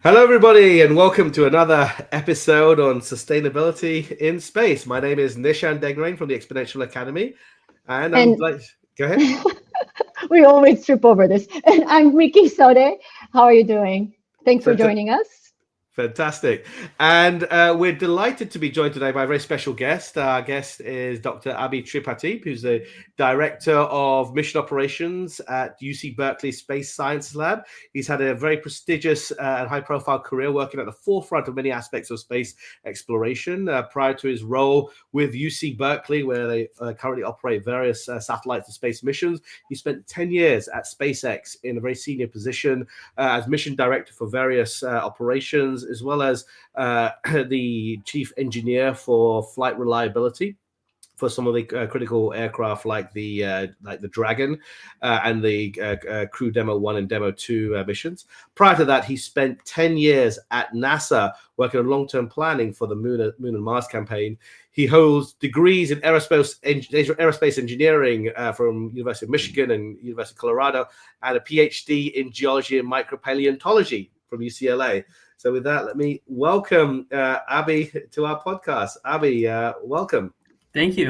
Hello, everybody, and welcome to another episode on sustainability in space. My name is Nishan Degnarain from the Exponential Academy, and I'm like, go ahead. We always trip over this. And I'm Miki Sode. How are you doing? Thanks for joining us. Fantastic. And we're delighted to be joined today by a very special guest. Our guest is Dr. Abhi Tripathi, who's the Director of Mission Operations at UC Berkeley Space Science Lab. He's had a very prestigious and high-profile career working at the forefront of many aspects of space exploration. Prior to his role with UC Berkeley, where they currently operate various satellite to space missions, he spent 10 years at SpaceX in a very senior position as Mission Director for various operations, as well as the chief engineer for flight reliability for some of the critical aircraft like the Dragon and the Crew Demo 1 and Demo 2 missions. Prior to that, he spent 10 years at NASA working on long-term planning for the Moon and Mars campaign. He holds degrees in aerospace engineering from University of Michigan and University of Colorado, and a PhD in geology and micropaleontology from UCLA. So with that, let me welcome Abhi to our podcast. Abhi, welcome. Thank you.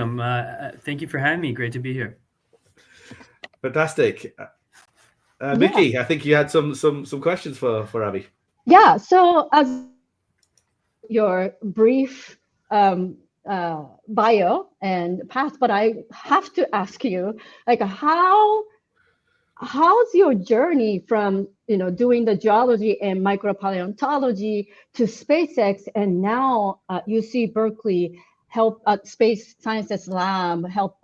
Thank you for having me. Great to be here. Fantastic. Miki, I think you had some questions for Abhi. Yeah. So as your brief bio and path, but I have to ask you, like, how's your journey from doing the geology and micropaleontology to SpaceX, and now UC Berkeley help Space Sciences Lab help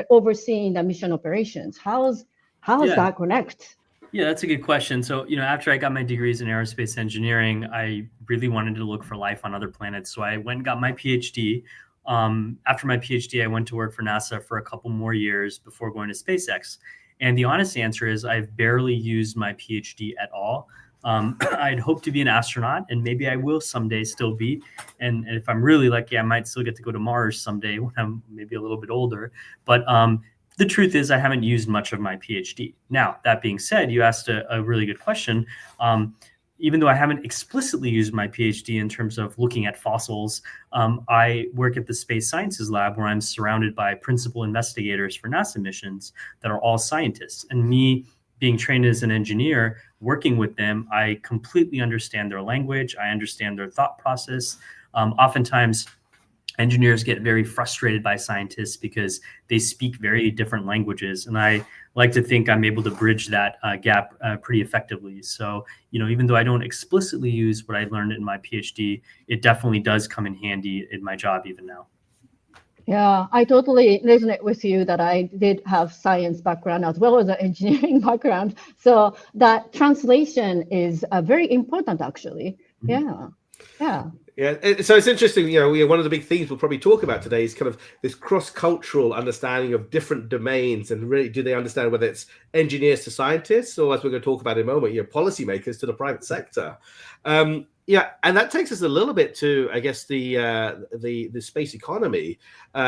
overseeing the mission operations? How's that connect? Yeah, that's a good question. So, after I got my degrees in aerospace engineering, I really wanted to look for life on other planets. So I went and got my PhD. After my PhD, I went to work for NASA for a couple more years before going to SpaceX. And the honest answer is I've barely used my PhD at all. I'd hope to be an astronaut, and maybe I will someday still be. And if I'm really lucky, I might still get to go to Mars someday when I'm maybe a little bit older. But the truth is I haven't used much of my PhD. Now, that being said, you asked a really good question. Even though I haven't explicitly used my PhD in terms of looking at fossils, I work at the Space Sciences Lab, where I'm surrounded by principal investigators for NASA missions that are all scientists. And me being trained as an engineer, working with them, I completely understand their language. I understand their thought process. Oftentimes, engineers get very frustrated by scientists because they speak very different languages. And I like to think I'm able to bridge that gap pretty effectively. So, even though I don't explicitly use what I learned in my PhD, it definitely does come in handy in my job even now. Yeah, I totally resonate with you that I did have science background as well as an engineering background. So that translation is very important, actually. Mm-hmm. Yeah. So it's interesting, one of the big themes we'll probably talk about today is kind of this cross-cultural understanding of different domains, and really, do they understand whether it's engineers to scientists, or, as we're going to talk about in a moment, policymakers to the private sector. And that takes us a little bit to, I guess, the space economy,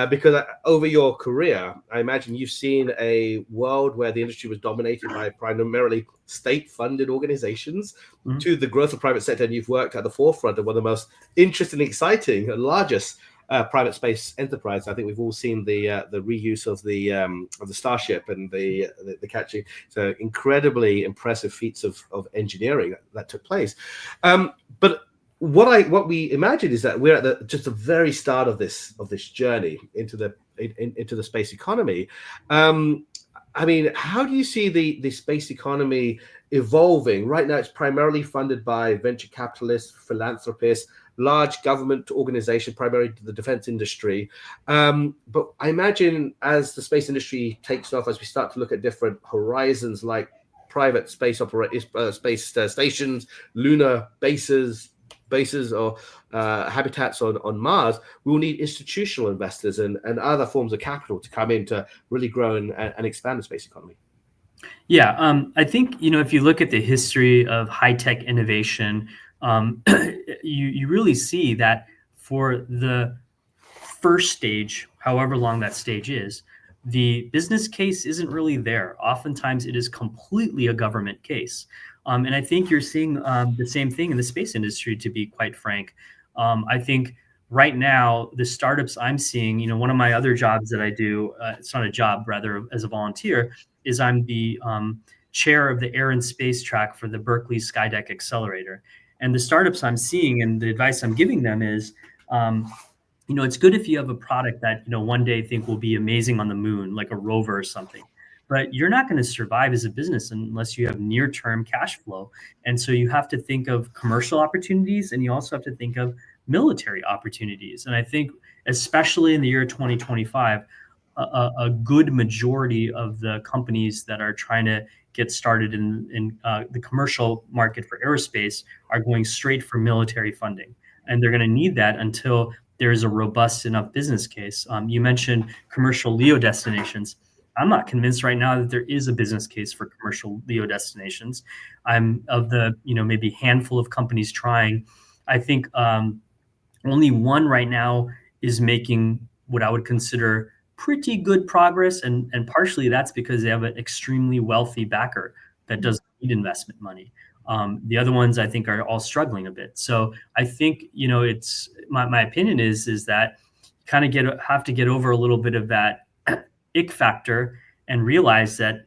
because over your career, I imagine you've seen a world where the industry was dominated by primarily state-funded organizations to the growth of private sector, and you've worked at the forefront of one of the most interesting, exciting, and largest private space enterprise. I think we've all seen the reuse of the Starship and the catching. So incredibly impressive feats of engineering that took place. But what we imagine is that we're at just the very start of this journey into the space economy. I mean, how do you see the space economy evolving? Right now, it's primarily funded by venture capitalists, philanthropists, large government organizations, primarily the defense industry. But I imagine as the space industry takes off, as we start to look at different horizons like private space stations, lunar bases or habitats on Mars, we will need institutional investors and other forms of capital to come in to really grow and expand the space economy. Yeah, I think, if you look at the history of high-tech innovation, you really see that for the first stage, however long that stage is, the business case isn't really there. Oftentimes it is completely a government case. And I think you're seeing the same thing in the space industry, to be quite frank. I think right now, the startups I'm seeing, one of my other jobs that I do, it's not a job, rather as a volunteer, is I'm the chair of the air and space track for the Berkeley Skydeck Accelerator. And the startups I'm seeing and the advice I'm giving them is, it's good if you have a product that, one day think will be amazing on the moon, like a rover or something. But you're not going to survive as a business unless you have near-term cash flow. And so you have to think of commercial opportunities, and you also have to think of military opportunities. And I think, especially in the year 2025, a good majority of the companies that are trying to get started in the commercial market for aerospace are going straight for military funding. And they're going to need that until there's a robust enough business case. You mentioned commercial LEO destinations. I'm not convinced right now that there is a business case for commercial LEO destinations. I'm of the, maybe handful of companies trying. I think only one right now is making what I would consider pretty good progress. And partially that's because they have an extremely wealthy backer that doesn't need investment money. The other ones I think are all struggling a bit. So I think, it's my opinion is that kind of have to get over a little bit of that ick factor and realize that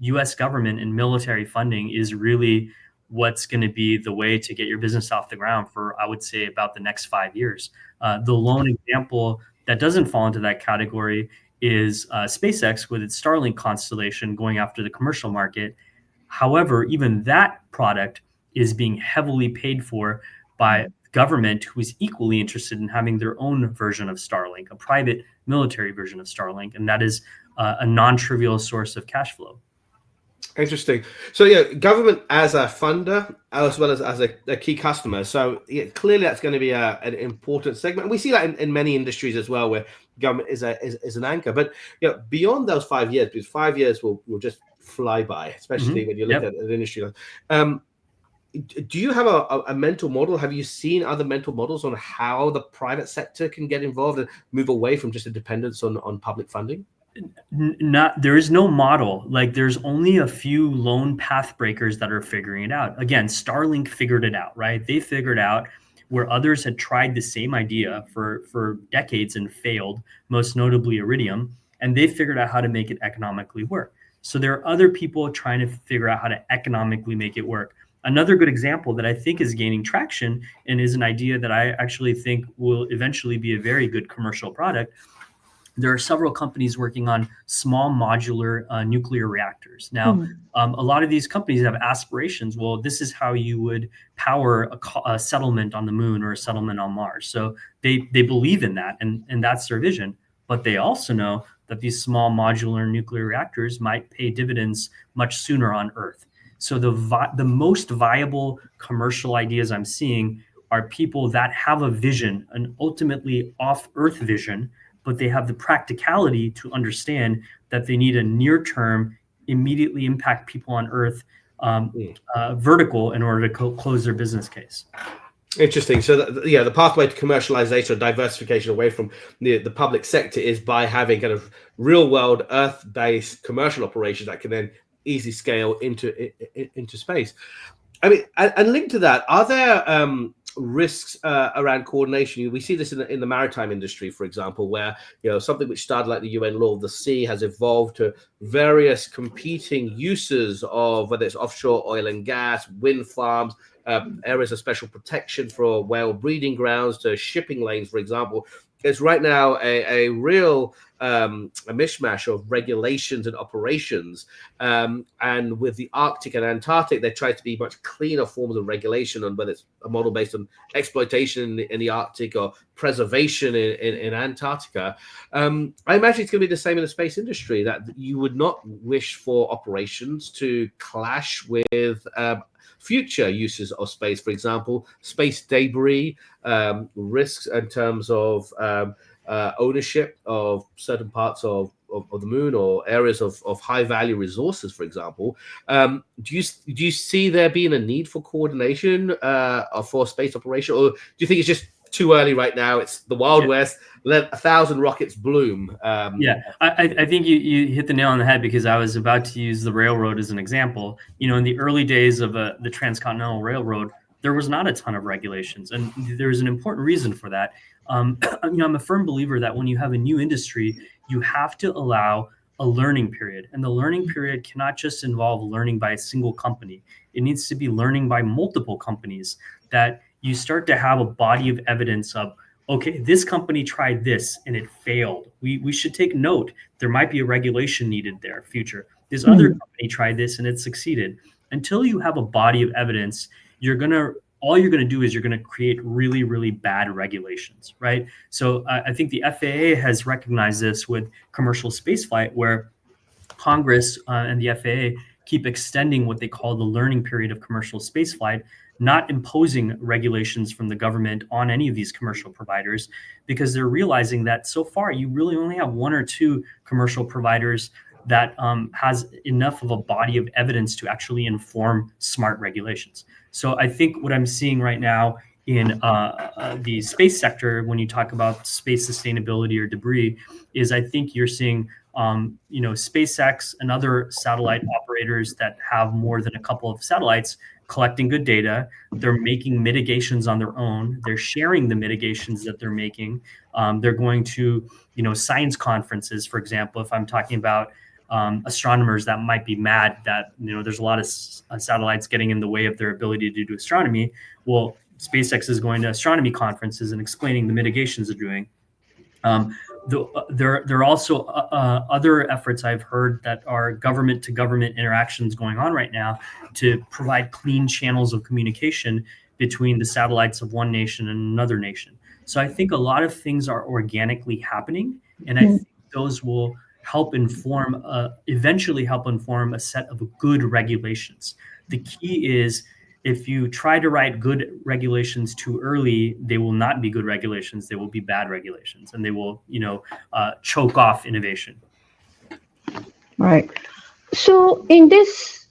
US government and military funding is really what's going to be the way to get your business off the ground for, I would say, about the next 5 years. The lone example that doesn't fall into that category is SpaceX with its Starlink constellation going after the commercial market. However, even that product is being heavily paid for by government, who is equally interested in having their own version of Starlink, a private military version of Starlink, and that is a non-trivial source of cash flow. Interesting. So yeah, government as a funder as well as a key customer. So yeah, clearly that's going to be an important segment. And we see that in many industries as well, where government is an anchor. But beyond those 5 years, because 5 years will just fly by, especially when you look at an industry. Do you have a mental model? Have you seen other mental models on how the private sector can get involved and move away from just a dependence on public funding? There is no model. Like, there's only a few lone path breakers that are figuring it out. Again, Starlink figured it out, right? They figured out where others had tried the same idea for decades and failed, most notably Iridium, and they figured out how to make it economically work. So there are other people trying to figure out how to economically make it work. Another good example that I think is gaining traction and is an idea that I actually think will eventually be a very good commercial product. There are several companies working on small modular nuclear reactors. Now, a lot of these companies have aspirations. Well, this is how you would power a settlement on the moon or a settlement on Mars. So they believe in that, and that's their vision. But they also know that these small modular nuclear reactors might pay dividends much sooner on Earth. So the most viable commercial ideas I'm seeing are people that have a vision, an ultimately off-Earth vision, but they have the practicality to understand that they need a near-term, immediately impact people on Earth vertical in order to close their business case. Interesting. So the pathway to commercialization or diversification away from the public sector is by having kind of real-world Earth-based commercial operations that can then easily scale into space. I mean, and linked to that, are there risks around coordination? We see this in the maritime industry, for example, where something which started like the UN Law of the Sea has evolved to various competing uses of whether it's offshore oil and gas, wind farms, areas of special protection for whale breeding grounds, to shipping lanes, for example. It's right now a real a mishmash of regulations and operations. And with the Arctic and Antarctic, they try to be much cleaner forms of regulation on whether it's a model based on exploitation in the Arctic or preservation in Antarctica. I imagine it's going to be the same in the space industry, that you would not wish for operations to clash with future uses of space. For example, space debris, risks in terms of ownership of certain parts of the moon or areas of high value resources, for example. Do you see there being a need for coordination for space operation, or do you think it's just too early right now. It's the Wild West. Let 1,000 rockets bloom. I think you hit the nail on the head, because I was about to use the railroad as an example. In the early days of the Transcontinental Railroad, there was not a ton of regulations, and there's an important reason for that. I'm a firm believer that when you have a new industry, you have to allow a learning period, and the learning period cannot just involve learning by a single company. It needs to be learning by multiple companies, that you start to have a body of evidence of, okay, this company tried this and it failed. We should take note. There might be a regulation needed there, future. This other company tried this and it succeeded. Until you have a body of evidence, all you're gonna do is you're gonna create really, really bad regulations, right? So I think the FAA has recognized this with commercial spaceflight, where Congress and the FAA keep extending what they call the learning period of commercial spaceflight, not imposing regulations from the government on any of these commercial providers, because they're realizing that so far you really only have one or two commercial providers that has enough of a body of evidence to actually inform smart regulations. So I think what I'm seeing right now in the space sector, when you talk about space sustainability or debris, is I think you're seeing SpaceX and other satellite operators that have more than a couple of satellites collecting good data. They're making mitigations on their own. They're sharing the mitigations that they're making. They're going to, science conferences, for example. If I'm talking about astronomers that might be mad that there's a lot of satellites getting in the way of their ability to do astronomy, well, SpaceX is going to astronomy conferences and explaining the mitigations they're doing. There are also other efforts I've heard that are government to government interactions going on right now to provide clean channels of communication between the satellites of one nation and another nation. So I think a lot of things are organically happening, and I think those will eventually help inform a set of good regulations. The key is, if you try to write good regulations too early, they will not be good regulations. They will be bad regulations, and they will, choke off innovation. Right. So in this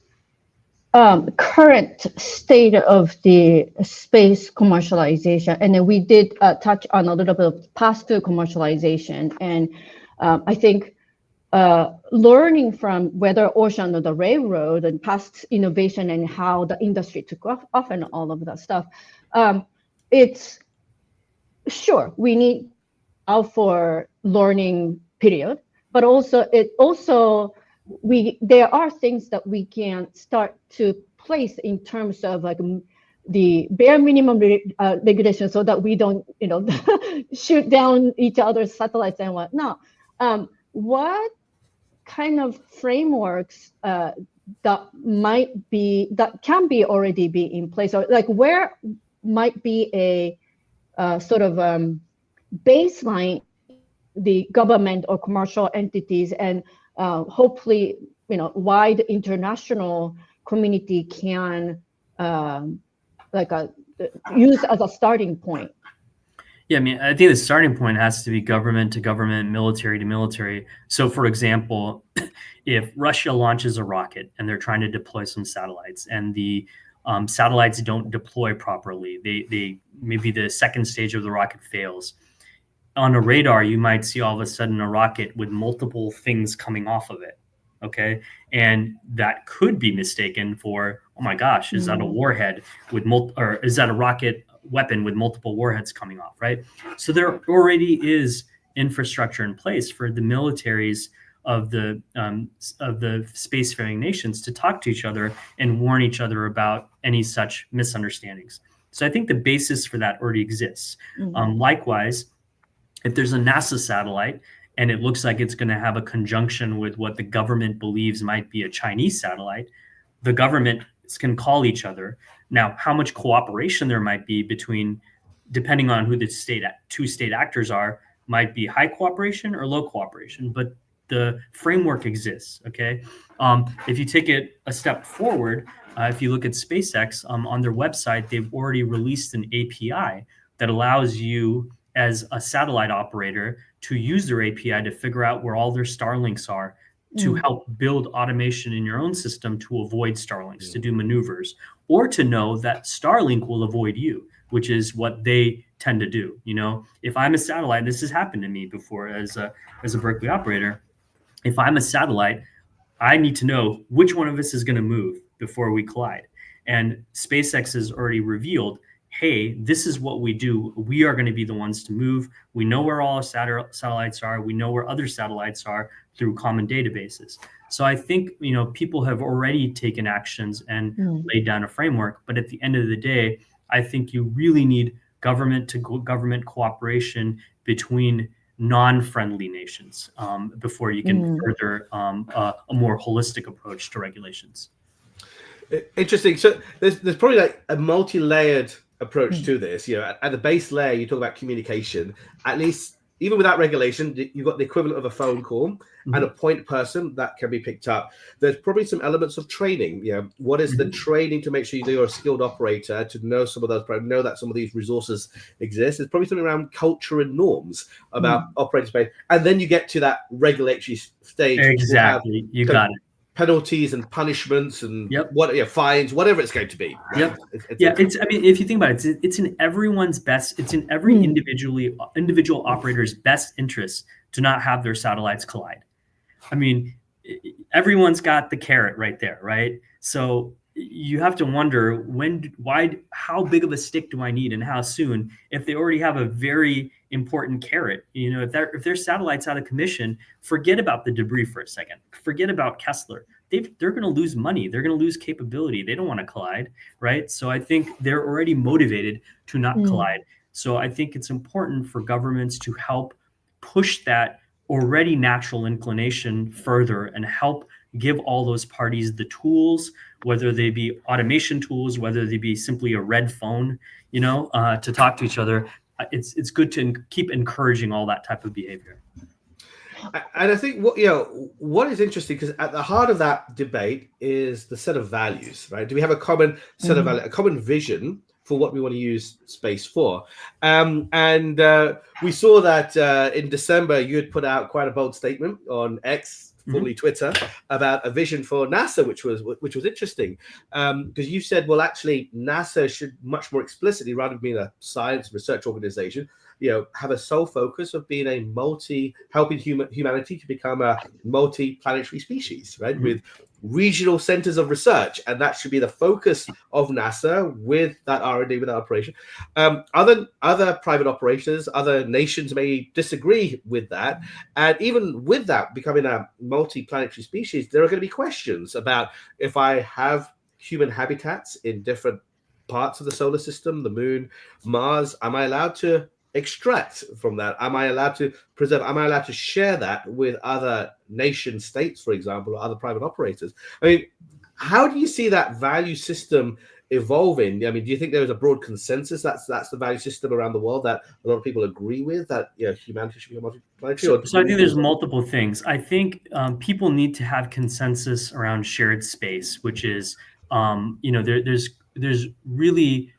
current state of the space commercialization, and then we did touch on a little bit of path to commercialization, and I think learning from whether ocean or the railroad and past innovation and how the industry took off and all of that stuff, it's sure we need out for learning period, but also there are things that we can start to place in terms of like the bare minimum regulation, so that we don't shoot down each other's satellites and whatnot. What kind of frameworks that can be already be in place, or like where might be a sort of baseline the government or commercial entities and hopefully wide international community can use as a starting point? Yeah, I mean, I think the starting point has to be government to government, military to military. So, for example, if Russia launches a rocket and they're trying to deploy some satellites, and the satellites don't deploy properly, they maybe the second stage of the rocket fails. On a radar, you might see all of a sudden a rocket with multiple things coming off of it. Okay, and that could be mistaken for, oh my gosh, is that a warhead with or is that a rocket weapon with multiple warheads coming off, right? So there already is infrastructure in place for the militaries of the spacefaring nations to talk to each other and warn each other about any such misunderstandings. So I think the basis for that already exists. Likewise, if there's a NASA satellite and it looks like it's going to have a conjunction with what the government believes might be a Chinese satellite, the government can call each other. Now, how much cooperation there might be between, depending on who the two state actors are, might be high cooperation or low cooperation, but the framework exists, okay? If you take it a step forward, if you look at SpaceX, on their website, they've already released an API that allows you as a satellite operator to use their API to figure out where all their Starlinks are, to help build automation in your own system to avoid Starlinks, to do maneuvers, or to know that Starlink will avoid you, which is what they tend to do. If I'm a satellite, this has happened to me before as a Berkeley operator. If I'm a satellite, I need to know which one of us is going to move before we collide. And SpaceX has already revealed, hey, this is what we do. We are going to be the ones to move. We know where all satellites are. We know where other satellites are through common databases. So I think, people have already taken actions and laid down a framework. But at the end of the day, I think you really need government to government cooperation between non-friendly nations before you can further a more holistic approach to regulations. Interesting. So there's probably like a multi-layered approach to this. At the base layer, you talk about communication. At least, even without regulation, you've got the equivalent of a phone call and a point person that can be picked up. There's probably some elements of training. What is the training to make sure you're a skilled operator, to know some of those, know that some of these resources exist? There's probably something around culture and norms about operating space. And then you get to that regulatory stage. Exactly. You got it. Penalties and punishments and fines, whatever it's going to be. Right? If you think about it, it's in everyone's best. It's in every individual operator's best interest to not have their satellites collide. Everyone's got the carrot right there, right? So you have to wonder how big of a stick do I need and how soon, if they already have a very important carrot. If their satellite's out of commission, forget about the debris for a second. Forget about Kessler. They're going to lose money. They're going to lose capability. They don't want to collide, right? So I think they're already motivated to not collide. So I think it's important for governments to help push that already natural inclination further and help give all those parties the tools, whether they be automation tools, whether they be simply a red phone, to talk to each other. It's good to keep encouraging all that type of behavior. And I think what is interesting, because at the heart of that debate is the set of values, right? Do we have a common set of values, a common vision for what we want to use space for? And we saw that in December, you had put out quite a bold statement on X, formerly Twitter, about a vision for NASA, which was interesting, because you said, well, actually, NASA should much more explicitly, rather than being a science research organization, have a sole focus of being helping humanity to become a multi-planetary species, right? With regional centers of research, and that should be the focus of NASA with that R&D, with that operation. Other private operators, other nations may disagree with that, and even with that becoming a multi-planetary species, there are going to be questions about, if I have human habitats in different parts of the solar system, the moon, Mars, am I allowed to extract from that? Am I allowed to preserve? Am I allowed to share that with other nation states, for example, or other private operators? How do you see that value system evolving? Do you think there is a broad consensus that's the value system around the world that a lot of people agree with, that humanity should be a multi-planetary? So I think there's multiple things. I think people need to have consensus around shared space, which is there's really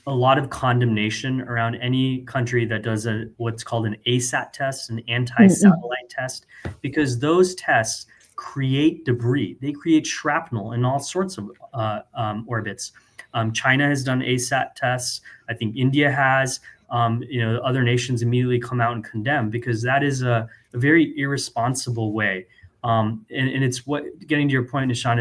a lot of condemnation around any country that does what's called an ASAT test, an anti-satellite test, because those tests create debris. They create shrapnel in all sorts of orbits. China has done ASAT tests. I think India has. Other nations immediately come out and condemn, because that is a very irresponsible way. And it's getting to your point, Nishan,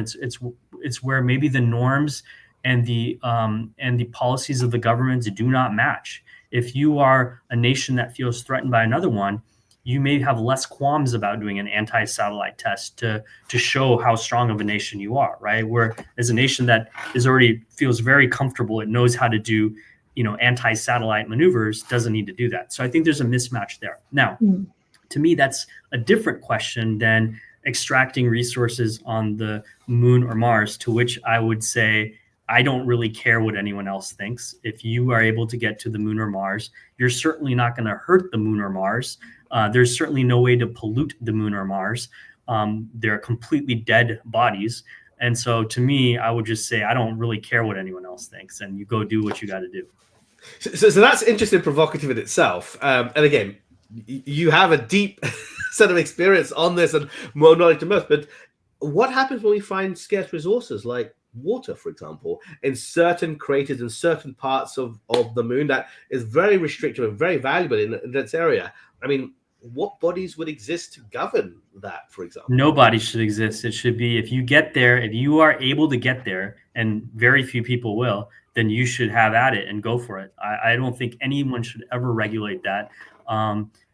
it's where maybe the norms and the policies of the governments do not match. If you are a nation that feels threatened by another one, you may have less qualms about doing an anti-satellite test to show how strong of a nation you are, right? Where as a nation that feels very comfortable, it knows how to do, anti-satellite maneuvers, doesn't need to do that. So I think there's a mismatch there. Now, to me, that's a different question than extracting resources on the moon or Mars, to which I would say, I don't really care what anyone else thinks. If you are able to get to the moon or Mars, you're certainly not going to hurt the moon or Mars. There's certainly no way to pollute the moon or Mars. They're completely dead bodies. And so to me, I would just say, I don't really care what anyone else thinks, and you go do what you got to do. So that's interesting, provocative in itself. And again, you have a deep set of experience on this and more knowledge than most. But what happens when we find scarce resources like water, for example, in certain craters in certain parts of the moon that is very restrictive and very valuable in this area. I mean, what bodies would exist to govern that, for example? Nobody should exist. It should be, if you get there, if you are able to get there, and very few people will, then you should have at it and go for it. I don't think anyone should ever regulate that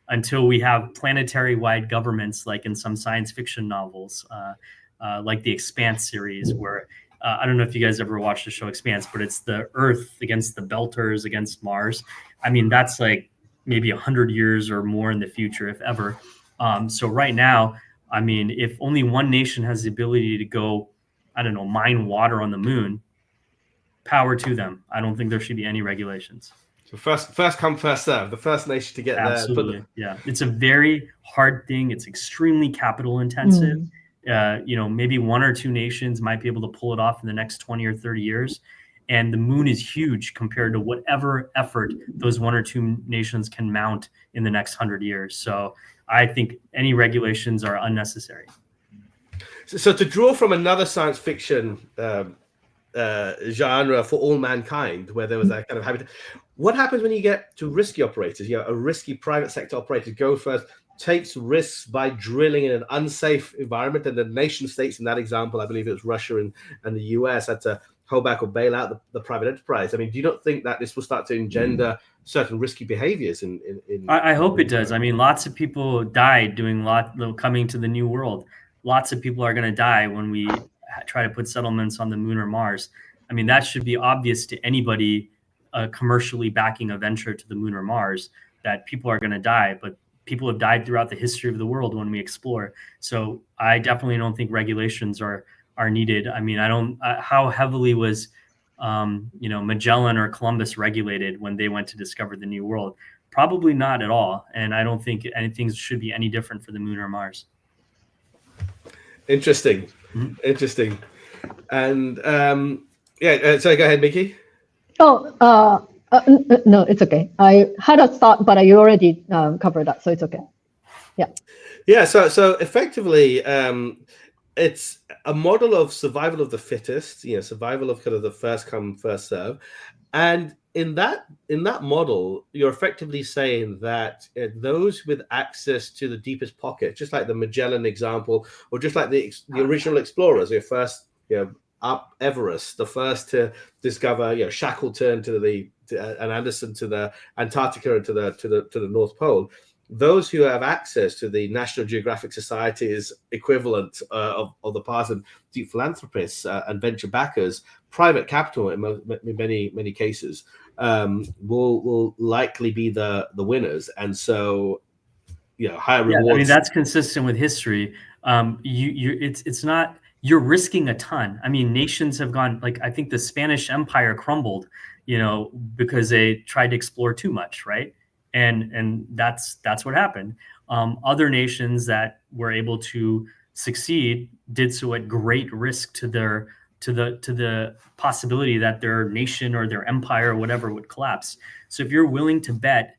until we have planetary-wide governments, like in some science fiction novels, like the Expanse series, where I don't know if you guys ever watched the show Expanse, but it's the Earth against the Belters against Mars. I mean, that's like maybe 100 years or more in the future, if ever. So right now, I mean, if only one nation has the ability to go, I don't know, mine water on the moon, power to them. I don't think there should be any regulations. So first come, first serve. The first nation to get Absolutely. Yeah. It's a very hard thing. It's extremely capital intensive. Maybe one or two nations might be able to pull it off in the next 20 or 30 years. And the moon is huge compared to whatever effort those one or two nations can mount in the next 100 years. So I think any regulations are unnecessary. So to draw from another science fiction genre for all mankind, where there was that kind of habitat, what happens when you get to risky operators? A risky private sector operator goes first, takes risks by drilling in an unsafe environment, and the nation states in that example, I believe it was Russia and the US, had to hold back or bail out the private enterprise. I mean, do you not think that this will start to engender certain risky behaviors in I hope it does. I mean, lots of people died coming to the new world. Lots of people are going to die when we try to put settlements on the moon or Mars. I mean, that should be obvious to anybody commercially backing a venture to the moon or Mars, that people are going to die. But people have died throughout the history of the world when we explore. So I definitely don't think regulations are needed. I mean, how heavily was, Magellan or Columbus regulated when they went to discover the new world? Probably not at all. And I don't think anything should be any different for the moon or Mars. Interesting. Mm-hmm. Interesting. And so go ahead, Miki. No, it's okay. I had a thought, but you already covered that, so it's okay. Yeah. So effectively, it's a model of survival of the fittest. Survival of kind of the first come, first serve, and in that model, you're effectively saying that those with access to the deepest pocket, just like the Magellan example, or just like the original explorers, your first, up Everest, the first to discover, Shackleton and Anderson to the Antarctica and to the North Pole. Those who have access to the National Geographic Society's equivalent of the past, and deep philanthropists and venture backers, private capital in many cases, will likely be the winners. And so, higher rewards. I mean, that's consistent with history. It's not. You're risking a ton. I mean, nations have gone, like, I think the Spanish Empire crumbled, because they tried to explore too much, right? And that's what happened. Other nations that were able to succeed did so at great risk to the possibility that their nation or their empire or whatever would collapse. So if you're willing to bet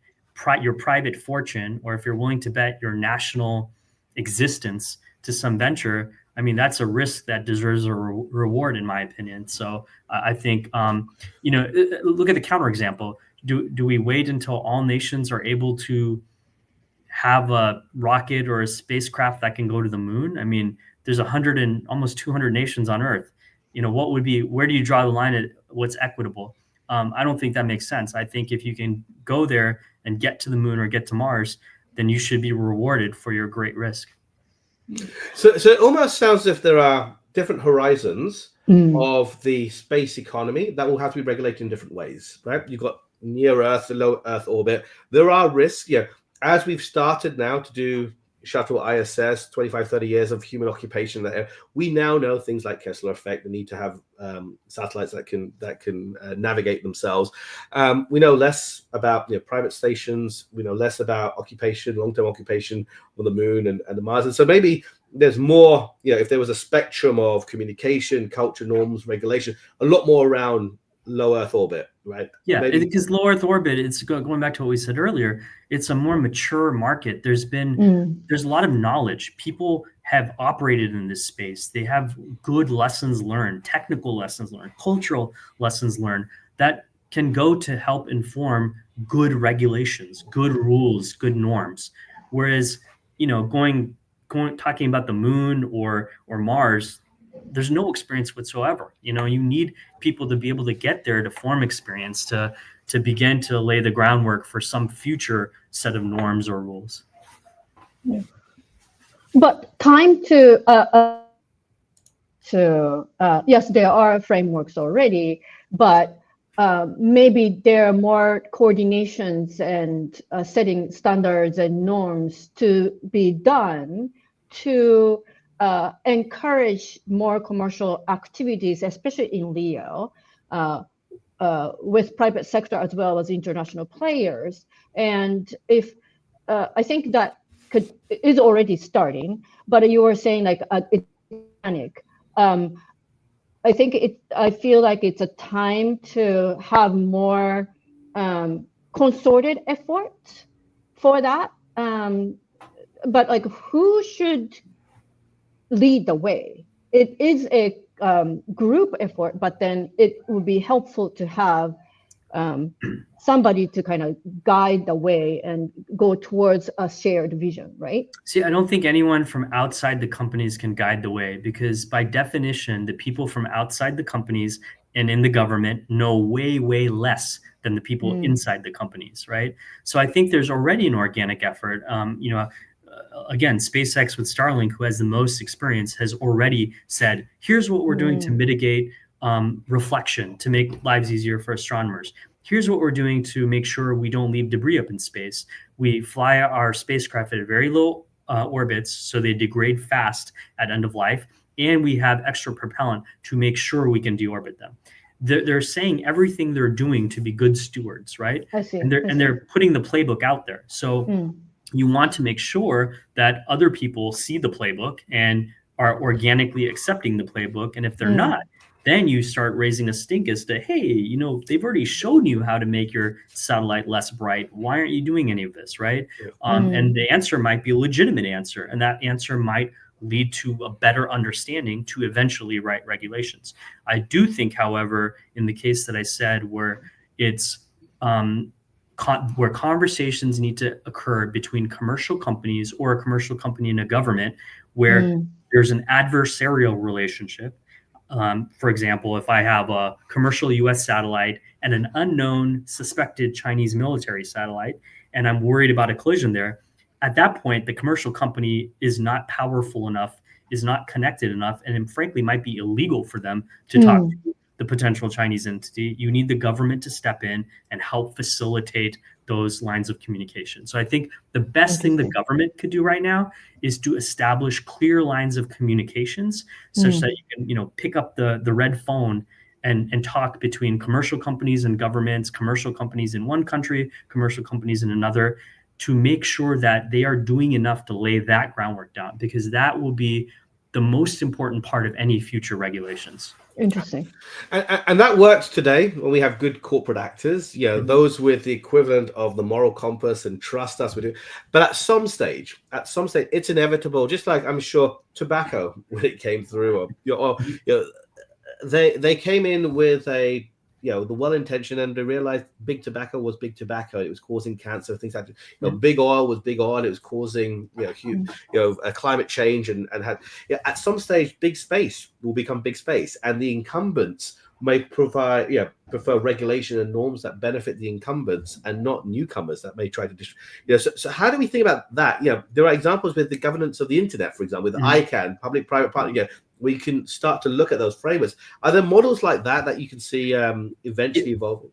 your private fortune, or if you're willing to bet your national existence to some venture, I mean, that's a risk that deserves a reward, in my opinion. So I think, look at the counterexample. Do we wait until all nations are able to have a rocket or a spacecraft that can go to the moon? I mean, there's 100 and almost 200 nations on Earth. Where do you draw the line at what's equitable? I don't think that makes sense. I think if you can go there and get to the moon or get to Mars, then you should be rewarded for your great risk. So it almost sounds as if there are different horizons of the space economy that will have to be regulated in different ways, right? You've got near Earth, the low Earth orbit. There are risks, as we've started now to do shuttle ISS, 25, 30 years of human occupation there. We now know things like Kessler effect, the need to have satellites that can navigate themselves. We know less about private stations. We know less about occupation, long-term occupation on the moon and the Mars. And so maybe there's more, if there was a spectrum of communication, culture, norms, regulation, a lot more around low Earth orbit, right? Yeah, Maybe. because low Earth orbit, it's going back to what we said earlier. It's a more mature market. There's a lot of knowledge. People have operated in this space. They have good lessons learned, technical lessons learned, cultural lessons learned that can go to help inform good regulations, good rules, good norms. Whereas, going talking about the moon or Mars, there's no experience whatsoever. You need people to be able to get there to form experience, to begin to lay the groundwork for some future set of norms or rules. Yeah. But time to yes, there are frameworks already, but maybe there are more coordinations and setting standards and norms to be done to encourage more commercial activities, especially in LEO, with private sector as well as international players. And if I think that is already starting, but you were saying like it's organic. I feel like it's a time to have more concerted effort for that. But like, who should lead the way? It is a group effort, but then it would be helpful to have somebody to kind of guide the way and go towards a shared vision, right? See, I don't think anyone from outside the companies can guide the way, because by definition, the people from outside the companies and in the government know way, way less than the people inside the companies, right? So I think there's already an organic effort. Again, SpaceX with Starlink, who has the most experience, has already said, here's what we're doing to mitigate reflection, to make lives easier for astronomers. Here's what we're doing to make sure we don't leave debris up in space. We fly our spacecraft at very low orbits, so they degrade fast at end of life, and we have extra propellant to make sure we can deorbit them. They're saying everything they're doing to be good stewards, right? I see. And they're putting the playbook out there. So you want to make sure that other people see the playbook and are organically accepting the playbook. And if they're not, then you start raising a stink as to, hey, they've already shown you how to make your satellite less bright. Why aren't you doing any of this, right? And the answer might be a legitimate answer, and that answer might lead to a better understanding to eventually write regulations. I do think, however, in the case that I said, where it's where conversations need to occur between commercial companies or a commercial company and a government, where there's an adversarial relationship. For example, if I have a commercial US satellite and an unknown suspected Chinese military satellite, and I'm worried about a collision there, at that point, the commercial company is not powerful enough, is not connected enough, and frankly might be illegal for them to talk to the potential Chinese entity. You need the government to step in and help facilitate those lines of communication. So I think the best thing the government could do right now is to establish clear lines of communications such that you can, pick up the red phone and talk between commercial companies and governments, commercial companies in one country, commercial companies in another, to make sure that they are doing enough to lay that groundwork down, because that will be the most important part of any future regulations. Interesting. And that works today when we have good corporate actors, those with the equivalent of the moral compass and trust us with it. But at some stage, it's inevitable. Just like I'm sure tobacco, when it came through, they came in with the well-intentioned, and they realized big tobacco was big tobacco. It was causing cancer, things like that. Big oil was big oil. It was causing huge, a climate change, and had at some stage big space will become big space, and the incumbents may prefer regulation and norms that benefit the incumbents and not newcomers that may try to so how do we think about that? There are examples with the governance of the internet, for example, with ICANN, public-private partnership, where you can start to look at those frameworks. Are there models like that you can see eventually evolving?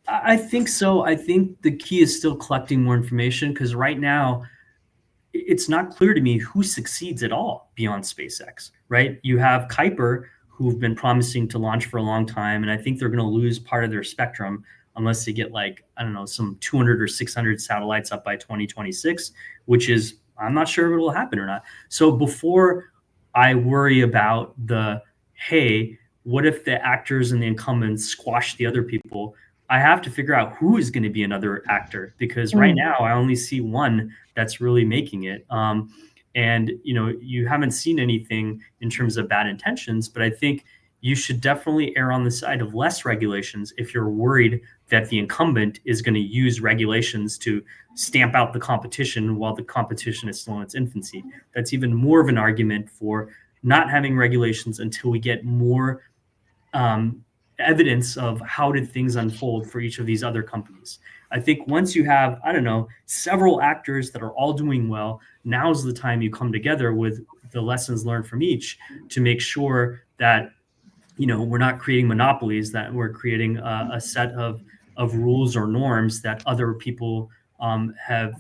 I think so. I think the key is still collecting more information, because right now it's not clear to me who succeeds at all beyond SpaceX, right? You have Kuiper, who've been promising to launch for a long time, and I think they're going to lose part of their spectrum unless they get some 200 or 600 satellites up by 2026, which is, I'm not sure if it will happen or not. So before I worry about hey, what if the actors and the incumbents squash the other people? I have to figure out who is going to be another actor, because right now I only see one that's really making it. And you haven't seen anything in terms of bad intentions, but I think you should definitely err on the side of less regulations if you're worried that the incumbent is going to use regulations to stamp out the competition while the competition is still in its infancy. That's even more of an argument for not having regulations until we get more evidence of how did things unfold for each of these other companies. I think once you have, I don't know, several actors that are all doing well, now's the time you come together with the lessons learned from each to make sure that, we're not creating monopolies, that we're creating a set of rules or norms that other people have,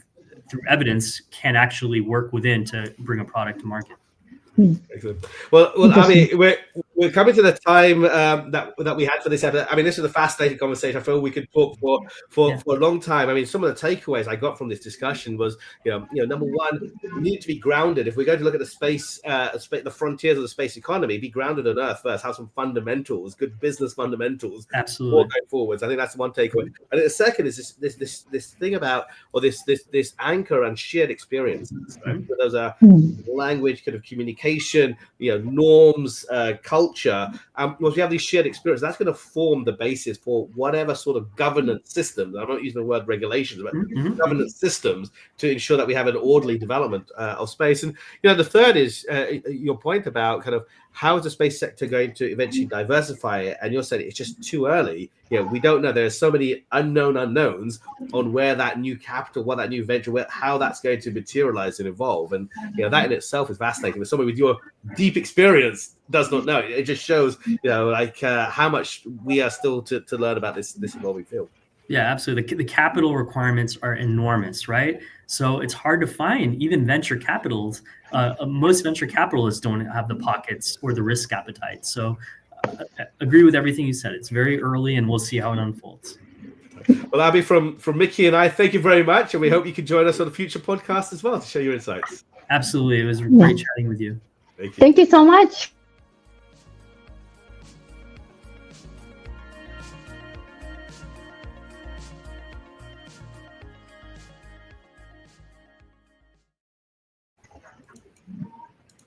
through evidence, can actually work within to bring a product to market. Excellent. Well, Abhi, we're coming to the time that we had for this episode. I mean, this is a fascinating conversation. I feel we could talk for a long time. I mean, some of the takeaways I got from this discussion was, number one, we need to be grounded. If we're going to look at the frontiers of the space economy, be grounded on Earth first. Have some fundamentals, good business fundamentals. Absolutely. Going forwards. I think that's one takeaway. I think the second is this thing about, or this anchor and shared experiences. Right? So those are language, kind of communication, norms, culture. Once we have these shared experiences, that's going to form the basis for whatever sort of governance systems. I'm not using the word regulations, but governance systems to ensure that we have an orderly development of space. And the third is your point about kind of how is the space sector going to eventually diversify it? And you're saying it's just too early. We don't know. There are so many unknowns on where that new capital, what that new venture, how that's going to materialize and evolve. And that in itself is fascinating. But somebody with your deep experience does not know. It just shows, how much we are still to learn about this evolving field. Yeah, absolutely. The capital requirements are enormous, right? So it's hard to find even venture capitals. Most venture capitalists don't have the pockets or the risk appetite. So I agree with everything you said. It's very early, and we'll see how it unfolds. Well, Abhi, from Miki and I, thank you very much. And we hope you can join us on a future podcast as well to share your insights. Absolutely. It was great chatting with you. Thank you. Thank you so much.